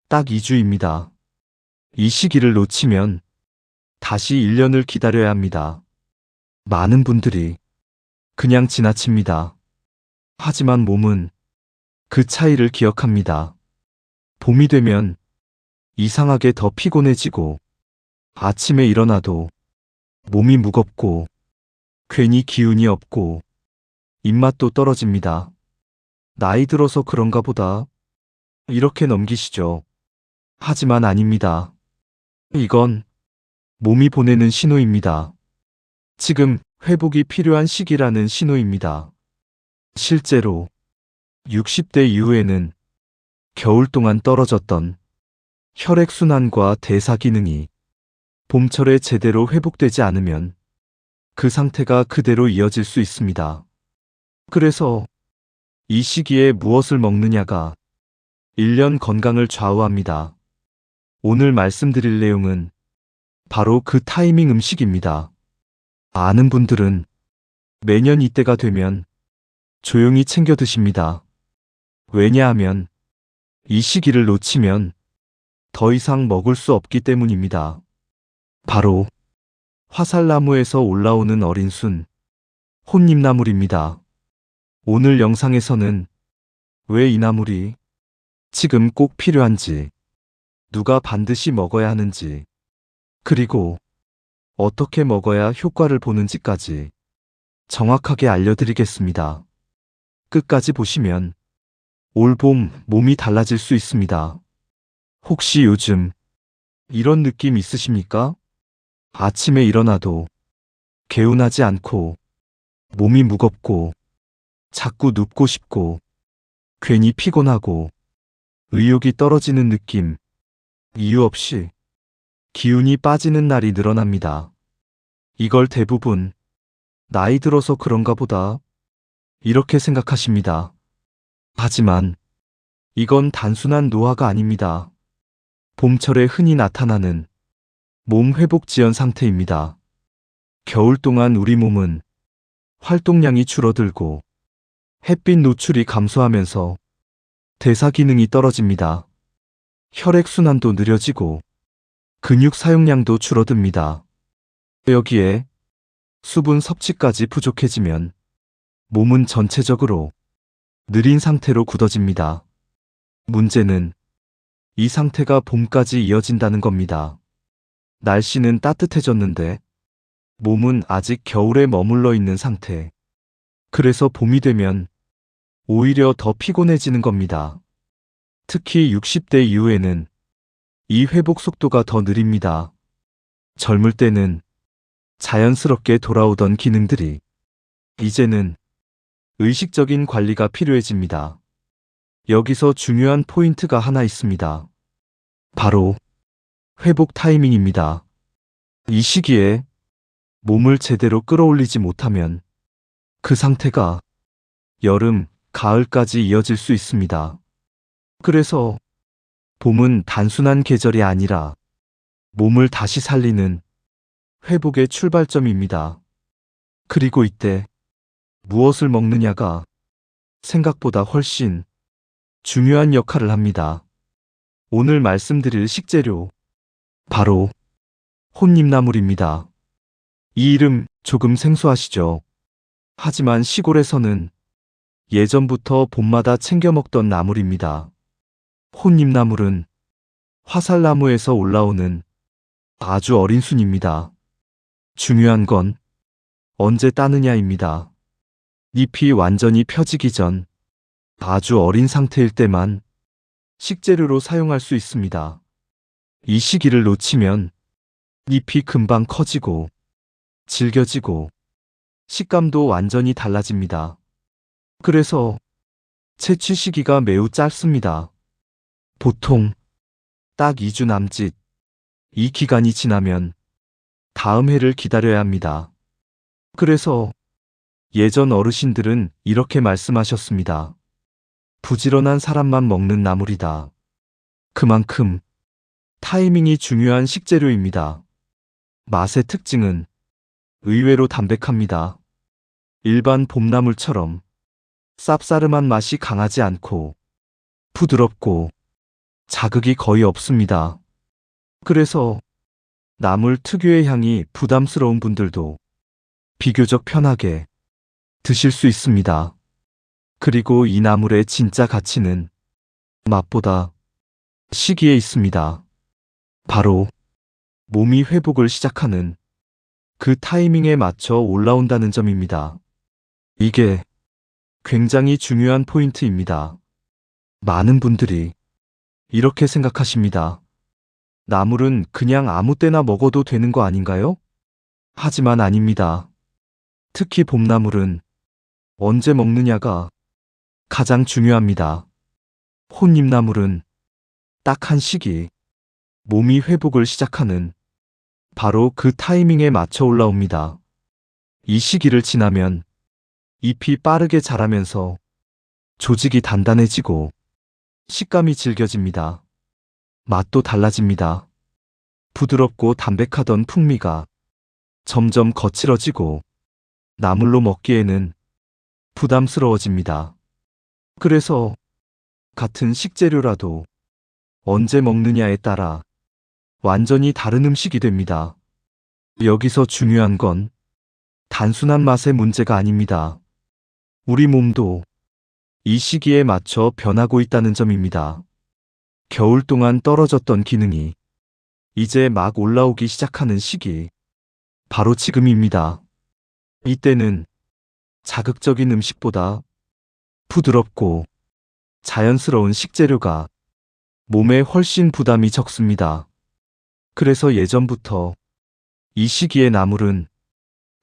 딱 2주입니다. 이 시기를 놓치면 다시 1년을 기다려야 합니다. 많은 분들이 그냥 지나칩니다. 하지만 몸은 그 차이를 기억합니다. 봄이 되면 이상하게 더 피곤해지고 아침에 일어나도 몸이 무겁고 괜히 기운이 없고 입맛도 떨어집니다. 나이 들어서 그런가 보다 이렇게 넘기시죠. 하지만 아닙니다. 이건 몸이 보내는 신호입니다. 지금 회복이 필요한 시기라는 신호입니다. 실제로 60대 이후에는 겨울 동안 떨어졌던 혈액순환과 대사 기능이 봄철에 제대로 회복되지 않으면 그 상태가 그대로 이어질 수 있습니다. 그래서 이 시기에 무엇을 먹느냐가 1년 건강을 좌우합니다. 오늘 말씀드릴 내용은 바로 그 타이밍 음식입니다. 아는 분들은 매년 이때가 되면 조용히 챙겨 드십니다. 왜냐하면 이 시기를 놓치면 더 이상 먹을 수 없기 때문입니다. 바로 화살나무에서 올라오는 어린 순, 혼잎나물입니다. 오늘 영상에서는 왜 이 나물이 지금 꼭 필요한지, 누가 반드시 먹어야 하는지, 그리고 어떻게 먹어야 효과를 보는지까지 정확하게 알려드리겠습니다. 끝까지 보시면 올 봄 몸이 달라질 수 있습니다. 혹시 요즘 이런 느낌 있으십니까? 아침에 일어나도 개운하지 않고 몸이 무겁고 자꾸 눕고 싶고 괜히 피곤하고 의욕이 떨어지는 느낌, 이유 없이 기운이 빠지는 날이 늘어납니다. 이걸 대부분 나이 들어서 그런가 보다 이렇게 생각하십니다. 하지만 이건 단순한 노화가 아닙니다. 봄철에 흔히 나타나는 몸 회복 지연 상태입니다. 겨울 동안 우리 몸은 활동량이 줄어들고 햇빛 노출이 감소하면서 대사 기능이 떨어집니다. 혈액순환도 느려지고 근육 사용량도 줄어듭니다. 여기에 수분 섭취까지 부족해지면 몸은 전체적으로 느린 상태로 굳어집니다. 문제는 이 상태가 봄까지 이어진다는 겁니다. 날씨는 따뜻해졌는데 몸은 아직 겨울에 머물러 있는 상태. 그래서 봄이 되면 오히려 더 피곤해지는 겁니다. 특히 60대 이후에는 이 회복 속도가 더 느립니다. 젊을 때는 자연스럽게 돌아오던 기능들이 이제는 의식적인 관리가 필요해집니다. 여기서 중요한 포인트가 하나 있습니다. 바로 회복 타이밍입니다. 이 시기에 몸을 제대로 끌어올리지 못하면 그 상태가 여름, 가을까지 이어질 수 있습니다. 그래서 봄은 단순한 계절이 아니라 몸을 다시 살리는 회복의 출발점입니다. 그리고 이때 무엇을 먹느냐가 생각보다 훨씬 중요한 역할을 합니다. 오늘 말씀드릴 식재료, 바로 혼잎나물입니다. 이 이름 조금 생소하시죠? 하지만 시골에서는 예전부터 봄마다 챙겨 먹던 나물입니다. 혼잎나물은 화살나무에서 올라오는 아주 어린 순입니다. 중요한 건 언제 따느냐입니다. 잎이 완전히 펴지기 전 아주 어린 상태일 때만 식재료로 사용할 수 있습니다. 이 시기를 놓치면 잎이 금방 커지고 질겨지고 식감도 완전히 달라집니다. 그래서 채취 시기가 매우 짧습니다. 보통 딱 2주 남짓. 이 기간이 지나면 다음 해를 기다려야 합니다. 그래서 예전 어르신들은 이렇게 말씀하셨습니다. 부지런한 사람만 먹는 나물이다. 그만큼 타이밍이 중요한 식재료입니다. 맛의 특징은 의외로 담백합니다. 일반 봄나물처럼 쌉싸름한 맛이 강하지 않고 부드럽고 자극이 거의 없습니다. 그래서 나물 특유의 향이 부담스러운 분들도 비교적 편하게 드실 수 있습니다. 그리고 이 나물의 진짜 가치는 맛보다 시기에 있습니다. 바로 몸이 회복을 시작하는 그 타이밍에 맞춰 올라온다는 점입니다. 이게 굉장히 중요한 포인트입니다. 많은 분들이 이렇게 생각하십니다. 나물은 그냥 아무 때나 먹어도 되는 거 아닌가요? 하지만 아닙니다. 특히 봄나물은 언제 먹느냐가 가장 중요합니다. 혼잎나물은 딱 한 시기 몸이 회복을 시작하는 바로 그 타이밍에 맞춰 올라옵니다. 이 시기를 지나면 잎이 빠르게 자라면서 조직이 단단해지고 식감이 질겨집니다. 맛도 달라집니다. 부드럽고 담백하던 풍미가 점점 거칠어지고 나물로 먹기에는 부담스러워집니다. 그래서 같은 식재료라도 언제 먹느냐에 따라 완전히 다른 음식이 됩니다. 여기서 중요한 건 단순한 맛의 문제가 아닙니다. 우리 몸도 이 시기에 맞춰 변하고 있다는 점입니다. 겨울 동안 떨어졌던 기능이 이제 막 올라오기 시작하는 시기, 바로 지금입니다. 이때는 자극적인 음식보다 부드럽고 자연스러운 식재료가 몸에 훨씬 부담이 적습니다. 그래서 예전부터 이 시기의 나물은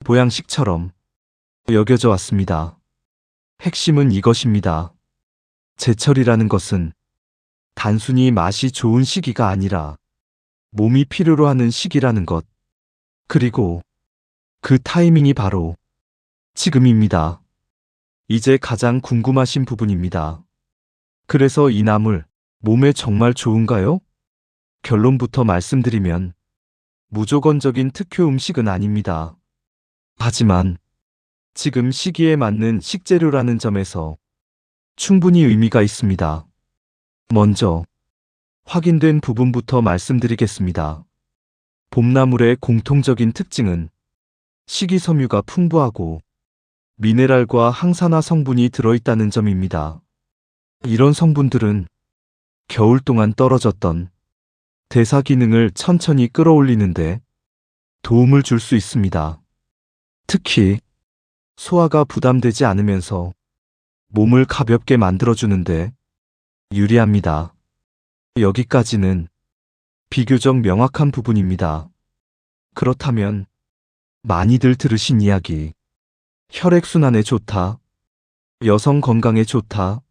보양식처럼 여겨져 왔습니다. 핵심은 이것입니다. 제철이라는 것은 단순히 맛이 좋은 시기가 아니라 몸이 필요로 하는 시기라는 것. 그리고 그 타이밍이 바로 지금입니다. 이제 가장 궁금하신 부분입니다. 그래서 이 나물, 몸에 정말 좋은가요? 결론부터 말씀드리면 무조건적인 특효 음식은 아닙니다. 하지만 지금 시기에 맞는 식재료라는 점에서 충분히 의미가 있습니다. 먼저 확인된 부분부터 말씀드리겠습니다. 봄나물의 공통적인 특징은 식이섬유가 풍부하고 미네랄과 항산화 성분이 들어있다는 점입니다. 이런 성분들은 겨울 동안 떨어졌던 대사 기능을 천천히 끌어올리는데 도움을 줄 수 있습니다. 특히 소화가 부담되지 않으면서 몸을 가볍게 만들어주는데 유리합니다. 여기까지는 비교적 명확한 부분입니다. 그렇다면 많이들 들으신 이야기, 혈액순환에 좋다, 여성 건강에 좋다,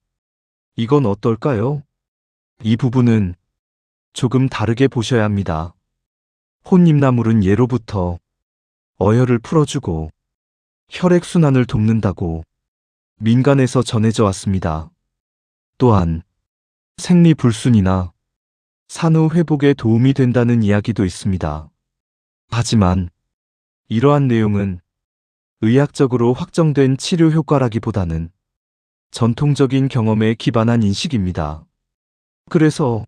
이건 어떨까요? 이 부분은 조금 다르게 보셔야 합니다. 혼잎나물은 예로부터 어혈을 풀어주고 혈액순환을 돕는다고 민간에서 전해져 왔습니다. 또한 생리불순이나 산후 회복에 도움이 된다는 이야기도 있습니다. 하지만 이러한 내용은 의학적으로 확정된 치료 효과라기보다는 전통적인 경험에 기반한 인식입니다. 그래서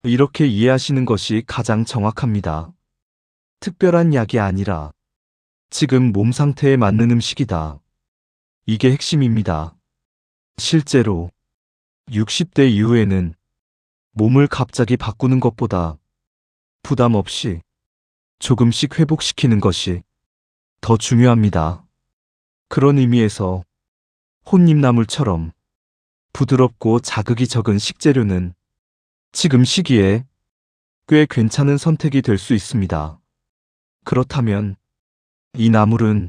이렇게 이해하시는 것이 가장 정확합니다. 특별한 약이 아니라 지금 몸 상태에 맞는 음식이다. 이게 핵심입니다. 실제로 60대 이후에는 몸을 갑자기 바꾸는 것보다 부담 없이 조금씩 회복시키는 것이 더 중요합니다. 그런 의미에서 혼잎나물처럼 부드럽고 자극이 적은 식재료는 지금 시기에 꽤 괜찮은 선택이 될 수 있습니다. 그렇다면 이 나물은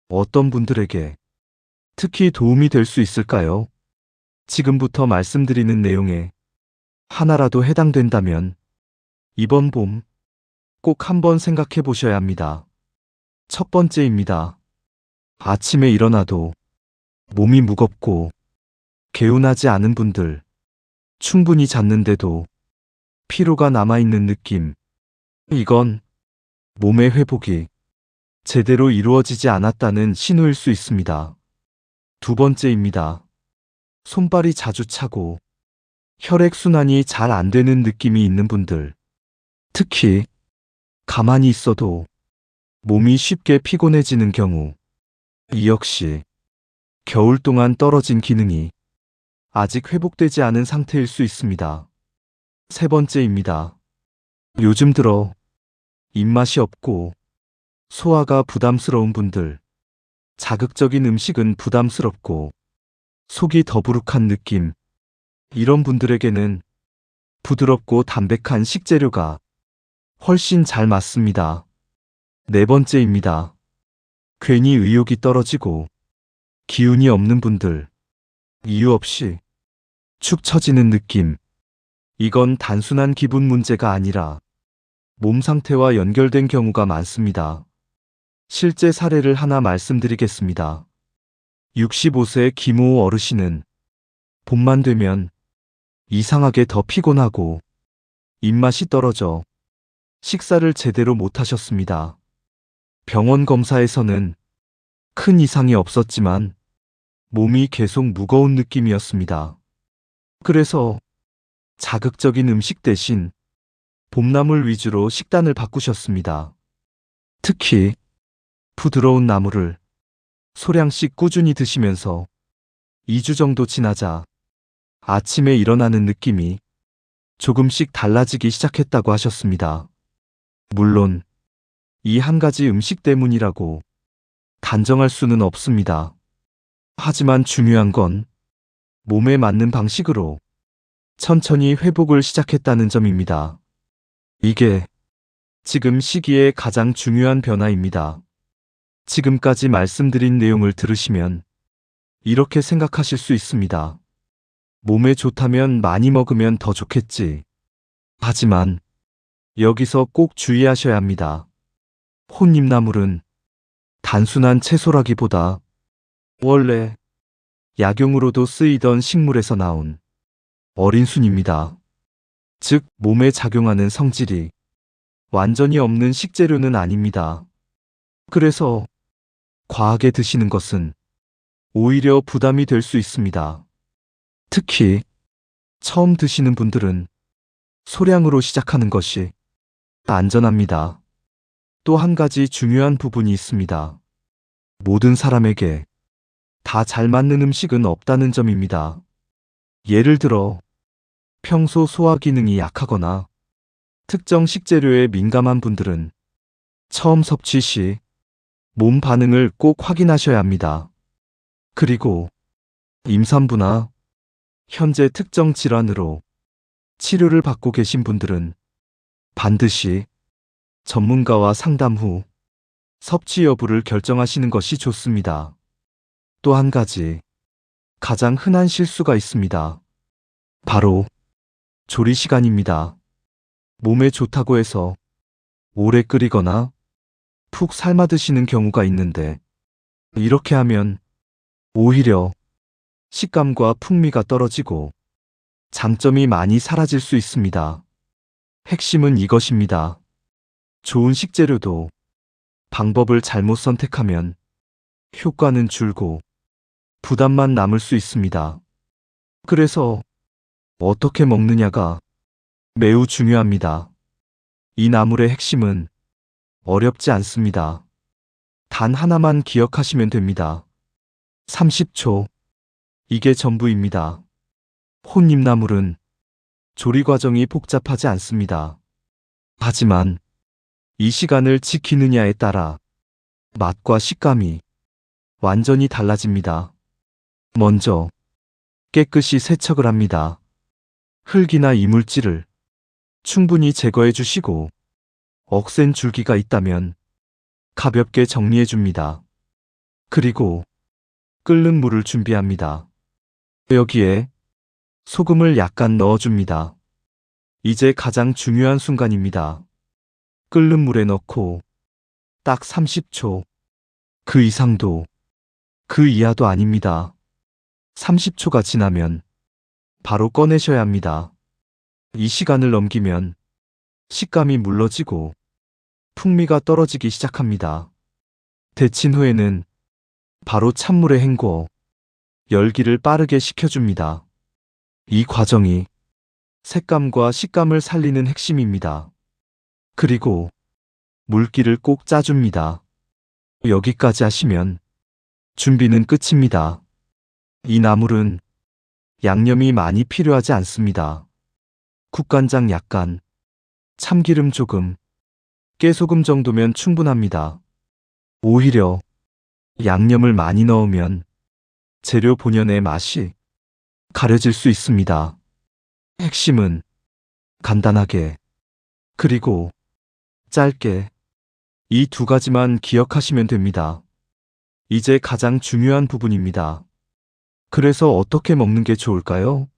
어떤 분들에게 특히 도움이 될 수 있을까요? 지금부터 말씀드리는 내용에 하나라도 해당된다면 이번 봄 꼭 한번 생각해 보셔야 합니다. 첫 번째입니다. 아침에 일어나도 몸이 무겁고 개운하지 않은 분들, 충분히 잤는데도 피로가 남아있는 느낌. 이건 몸의 회복이 제대로 이루어지지 않았다는 신호일 수 있습니다. 두 번째입니다. 손발이 자주 차고 혈액순환이 잘 안 되는 느낌이 있는 분들, 특히 가만히 있어도 몸이 쉽게 피곤해지는 경우, 이 역시 겨울 동안 떨어진 기능이 아직 회복되지 않은 상태일 수 있습니다. 세 번째입니다. 요즘 들어 입맛이 없고 소화가 부담스러운 분들, 자극적인 음식은 부담스럽고 속이 더부룩한 느낌, 이런 분들에게는 부드럽고 담백한 식재료가 훨씬 잘 맞습니다. 네 번째입니다. 괜히 의욕이 떨어지고 기운이 없는 분들, 이유 없이 축 처지는 느낌, 이건 단순한 기분 문제가 아니라 몸 상태와 연결된 경우가 많습니다. 실제 사례를 하나 말씀드리겠습니다. 65세 김호 어르신은 봄만 되면 이상하게 더 피곤하고 입맛이 떨어져 식사를 제대로 못 하셨습니다. 병원 검사에서는 큰 이상이 없었지만 몸이 계속 무거운 느낌이었습니다. 그래서 자극적인 음식 대신 봄나물 위주로 식단을 바꾸셨습니다. 특히 부드러운 나물을 소량씩 꾸준히 드시면서 2주 정도 지나자 아침에 일어나는 느낌이 조금씩 달라지기 시작했다고 하셨습니다. 물론 이 한 가지 음식 때문이라고 단정할 수는 없습니다. 하지만 중요한 건 몸에 맞는 방식으로 천천히 회복을 시작했다는 점입니다. 이게 지금 시기에 가장 중요한 변화입니다. 지금까지 말씀드린 내용을 들으시면 이렇게 생각하실 수 있습니다. 몸에 좋다면 많이 먹으면 더 좋겠지. 하지만 여기서 꼭 주의하셔야 합니다. 혼잎나물은 단순한 채소라기보다 원래 약용으로도 쓰이던 식물에서 나온 어린 순입니다. 즉, 몸에 작용하는 성질이 완전히 없는 식재료는 아닙니다. 그래서 과하게 드시는 것은 오히려 부담이 될 수 있습니다. 특히 처음 드시는 분들은 소량으로 시작하는 것이 안전합니다. 또 한 가지 중요한 부분이 있습니다. 모든 사람에게 다 잘 맞는 음식은 없다는 점입니다. 예를 들어 평소 소화 기능이 약하거나 특정 식재료에 민감한 분들은 처음 섭취 시 몸 반응을 꼭 확인하셔야 합니다. 그리고 임산부나 현재 특정 질환으로 치료를 받고 계신 분들은 반드시 전문가와 상담 후 섭취 여부를 결정하시는 것이 좋습니다. 또 한 가지 가장 흔한 실수가 있습니다. 바로 조리 시간입니다. 몸에 좋다고 해서 오래 끓이거나 푹 삶아 드시는 경우가 있는데 이렇게 하면 오히려 식감과 풍미가 떨어지고 장점이 많이 사라질 수 있습니다. 핵심은 이것입니다. 좋은 식재료도 방법을 잘못 선택하면 효과는 줄고 부담만 남을 수 있습니다. 그래서 어떻게 먹느냐가 매우 중요합니다. 이 나물의 핵심은 어렵지 않습니다. 단 하나만 기억하시면 됩니다. 30초. 이게 전부입니다. 혼잎나물은 조리 과정이 복잡하지 않습니다. 하지만 이 시간을 지키느냐에 따라 맛과 식감이 완전히 달라집니다. 먼저 깨끗이 세척을 합니다. 흙이나 이물질을 충분히 제거해 주시고 억센 줄기가 있다면 가볍게 정리해 줍니다. 그리고 끓는 물을 준비합니다. 여기에 소금을 약간 넣어줍니다. 이제 가장 중요한 순간입니다. 끓는 물에 넣고 딱 30초, 그 이상도 그 이하도 아닙니다. 30초가 지나면 바로 꺼내셔야 합니다. 이 시간을 넘기면 식감이 물러지고 풍미가 떨어지기 시작합니다. 데친 후에는 바로 찬물에 헹궈 열기를 빠르게 식혀줍니다. 이 과정이 색감과 식감을 살리는 핵심입니다. 그리고 물기를 꼭 짜줍니다. 여기까지 하시면 준비는 끝입니다. 이 나물은 양념이 많이 필요하지 않습니다. 국간장 약간, 참기름 조금, 깨소금 정도면 충분합니다. 오히려 양념을 많이 넣으면 재료 본연의 맛이 가려질 수 있습니다. 핵심은 간단하게, 그리고 짧게 이 두 가지만 기억하시면 됩니다. 이제 가장 중요한 부분입니다. 그래서 어떻게 먹는 게 좋을까요?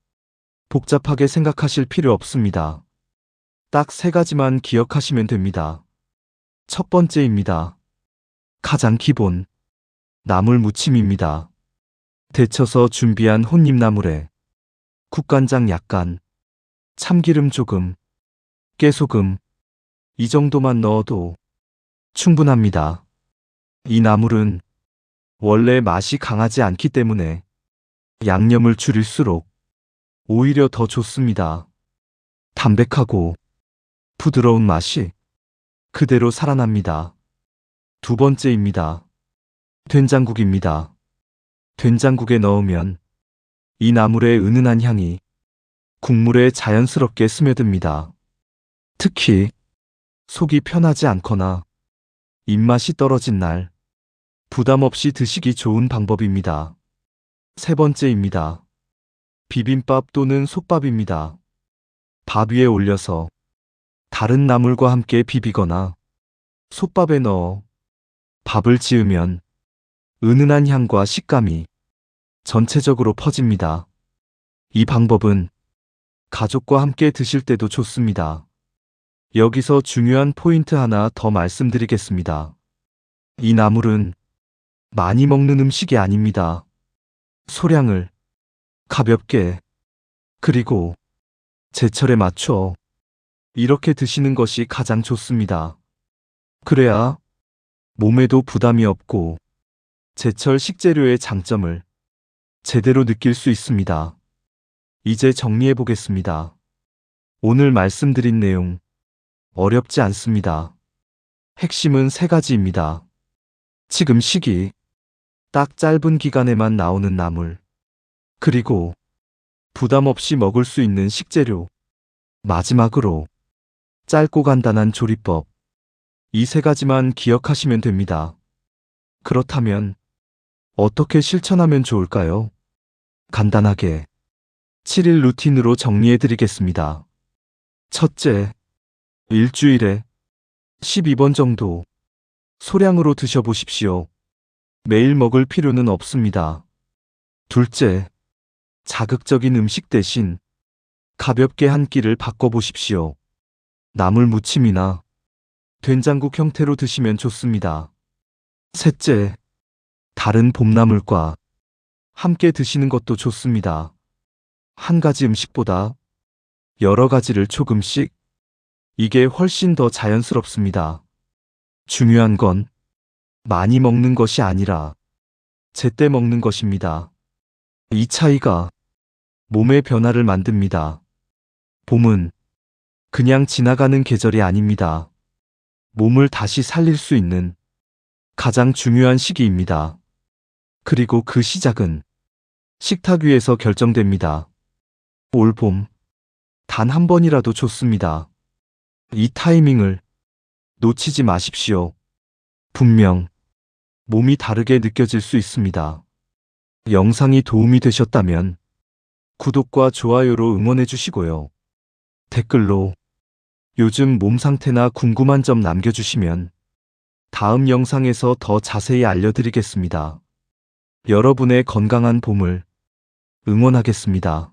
복잡하게 생각하실 필요 없습니다. 딱 세 가지만 기억하시면 됩니다. 첫 번째입니다. 가장 기본, 나물 무침입니다. 데쳐서 준비한 혼잎나물에 국간장 약간, 참기름 조금, 깨소금, 이 정도만 넣어도 충분합니다. 이 나물은 원래 맛이 강하지 않기 때문에 양념을 줄일수록 오히려 더 좋습니다. 담백하고 부드러운 맛이 그대로 살아납니다. 두 번째입니다. 된장국입니다. 된장국에 넣으면 이 나물의 은은한 향이 국물에 자연스럽게 스며듭니다. 특히 속이 편하지 않거나 입맛이 떨어진 날 부담 없이 드시기 좋은 방법입니다. 세 번째입니다. 비빔밥 또는 솥밥입니다. 밥 위에 올려서 다른 나물과 함께 비비거나 솥밥에 넣어 밥을 지으면 은은한 향과 식감이 전체적으로 퍼집니다. 이 방법은 가족과 함께 드실 때도 좋습니다. 여기서 중요한 포인트 하나 더 말씀드리겠습니다. 이 나물은 많이 먹는 음식이 아닙니다. 소량을 가볍게, 그리고 제철에 맞춰 이렇게 드시는 것이 가장 좋습니다. 그래야 몸에도 부담이 없고 제철 식재료의 장점을 제대로 느낄 수 있습니다. 이제 정리해 보겠습니다. 오늘 말씀드린 내용 어렵지 않습니다. 핵심은 세 가지입니다. 지금 시기, 딱 짧은 기간에만 나오는 나물, 그리고 부담 없이 먹을 수 있는 식재료, 마지막으로 짧고 간단한 조리법. 이 세 가지만 기억하시면 됩니다. 그렇다면 어떻게 실천하면 좋을까요? 간단하게 7일 루틴으로 정리해 드리겠습니다. 첫째, 일주일에 12번 정도 소량으로 드셔보십시오. 매일 먹을 필요는 없습니다. 둘째, 자극적인 음식 대신 가볍게 한 끼를 바꿔보십시오. 나물 무침이나 된장국 형태로 드시면 좋습니다. 셋째, 다른 봄나물과 함께 드시는 것도 좋습니다. 한 가지 음식보다 여러 가지를 조금씩, 이게 훨씬 더 자연스럽습니다. 중요한 건 많이 먹는 것이 아니라 제때 먹는 것입니다. 이 차이가 몸의 변화를 만듭니다. 봄은 그냥 지나가는 계절이 아닙니다. 몸을 다시 살릴 수 있는 가장 중요한 시기입니다. 그리고 그 시작은 식탁 위에서 결정됩니다. 올 봄, 단 한 번이라도 좋습니다. 이 타이밍을 놓치지 마십시오. 분명 몸이 다르게 느껴질 수 있습니다. 영상이 도움이 되셨다면 구독과 좋아요로 응원해 주시고요. 댓글로 요즘 몸 상태나 궁금한 점 남겨주시면 다음 영상에서 더 자세히 알려드리겠습니다. 여러분의 건강한 봄을 응원하겠습니다.